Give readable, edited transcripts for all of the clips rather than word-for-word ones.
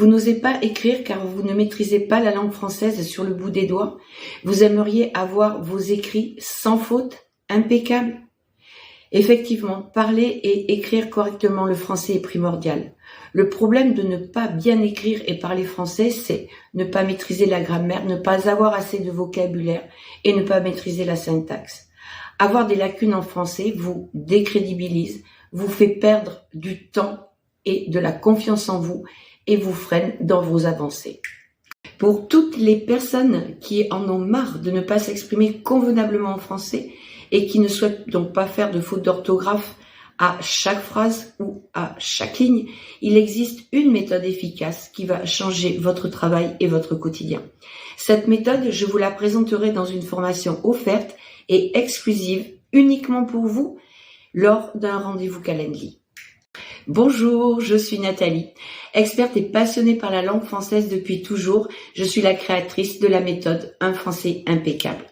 Vous n'osez pas écrire car vous ne maîtrisez pas la langue française sur le bout des doigts. Vous aimeriez avoir vos écrits sans faute, impeccables. Effectivement, parler et écrire correctement le français est primordial. Le problème de ne pas bien écrire et parler français, c'est ne pas maîtriser la grammaire, ne pas avoir assez de vocabulaire et ne pas maîtriser la syntaxe. Avoir des lacunes en français vous décrédibilise, vous fait perdre du temps et de la confiance en vous et vous freine dans vos avancées. Pour toutes les personnes qui en ont marre de ne pas s'exprimer convenablement en français et qui ne souhaitent donc pas faire de fautes d'orthographe à chaque phrase ou à chaque ligne, il existe une méthode efficace qui va changer votre travail et votre quotidien. Cette méthode, je vous la présenterai dans une formation offerte et exclusive uniquement pour vous lors d'un rendez-vous Calendly. Bonjour, je suis Nathalie, experte et passionnée par la langue française depuis toujours. Je suis la créatrice de la méthode Un français impeccable.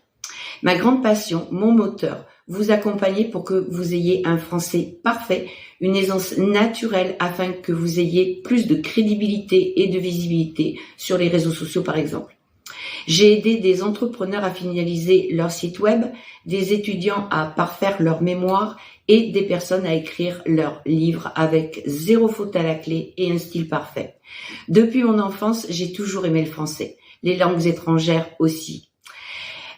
Ma grande passion, mon moteur, vous accompagner pour que vous ayez un français parfait, une aisance naturelle afin que vous ayez plus de crédibilité et de visibilité sur les réseaux sociaux par exemple. J'ai aidé des entrepreneurs à finaliser leur site web, des étudiants à parfaire leur mémoire et des personnes à écrire leur livre avec 0 faute à la clé et un style parfait. Depuis mon enfance, j'ai toujours aimé le français, les langues étrangères aussi.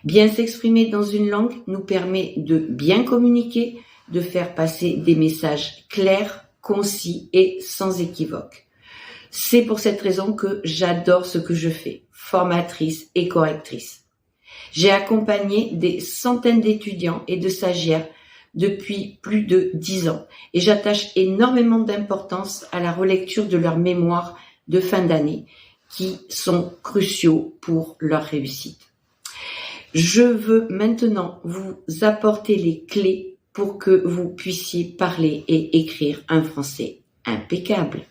Bien s'exprimer dans une langue nous permet de bien communiquer, de faire passer des messages clairs, concis et sans équivoque. C'est pour cette raison que j'adore ce que je fais, formatrice et correctrice. J'ai accompagné des centaines d'étudiants et de stagiaires depuis plus de 10 ans et j'attache énormément d'importance à la relecture de leurs mémoires de fin d'année qui sont cruciaux pour leur réussite. Je veux maintenant vous apporter les clés pour que vous puissiez parler et écrire un français impeccable.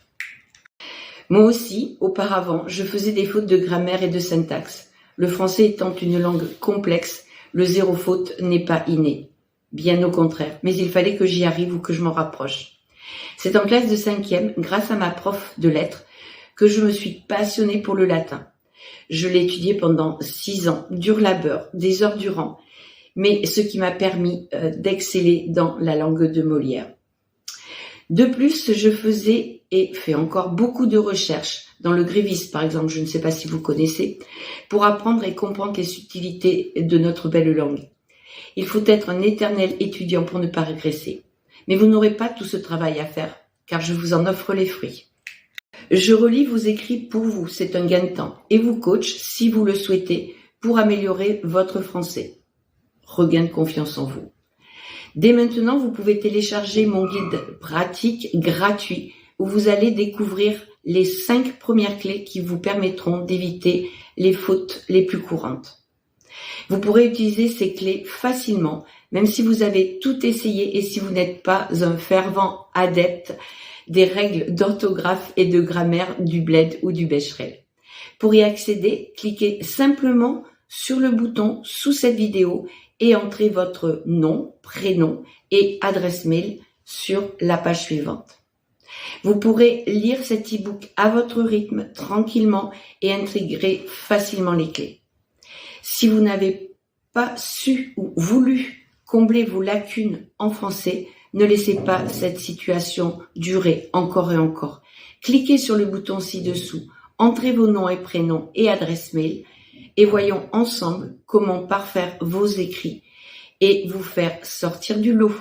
Moi aussi, auparavant, je faisais des fautes de grammaire et de syntaxe. Le français étant une langue complexe, le 0 faute n'est pas inné. Bien au contraire, mais il fallait que j'y arrive ou que je m'en rapproche. C'est en classe de 5e, grâce à ma prof de lettres, que je me suis passionnée pour le latin. Je l'ai étudié pendant 6 ans, dur labeur, des heures durant, mais ce qui m'a permis d'exceller dans la langue de Molière. De plus, je faisais et fais encore beaucoup de recherches dans le grévisme, par exemple, je ne sais pas si vous connaissez, pour apprendre et comprendre les subtilités de notre belle langue. Il faut être un éternel étudiant pour ne pas régresser. Mais vous n'aurez pas tout ce travail à faire, car je vous en offre les fruits. Je relis vos écrits pour vous, c'est un gain de temps, et vous coach, si vous le souhaitez, pour améliorer votre français. Regain de confiance en vous. Dès maintenant, vous pouvez télécharger mon guide pratique gratuit où vous allez découvrir les 5 premières clés qui vous permettront d'éviter les fautes les plus courantes. Vous pourrez utiliser ces clés facilement, même si vous avez tout essayé et si vous n'êtes pas un fervent adepte des règles d'orthographe et de grammaire du bled ou du becherel. Pour y accéder, cliquez simplement sur le bouton sous cette vidéo et entrez votre nom, prénom et adresse mail sur la page suivante. Vous pourrez lire cet e-book à votre rythme, tranquillement et intégrer facilement les clés. Si vous n'avez pas su ou voulu combler vos lacunes en français, ne laissez pas cette situation durer encore et encore. Cliquez sur le bouton ci-dessous, entrez vos noms et prénoms et adresse mail et voyons ensemble comment parfaire vos écrits et vous faire sortir du lot.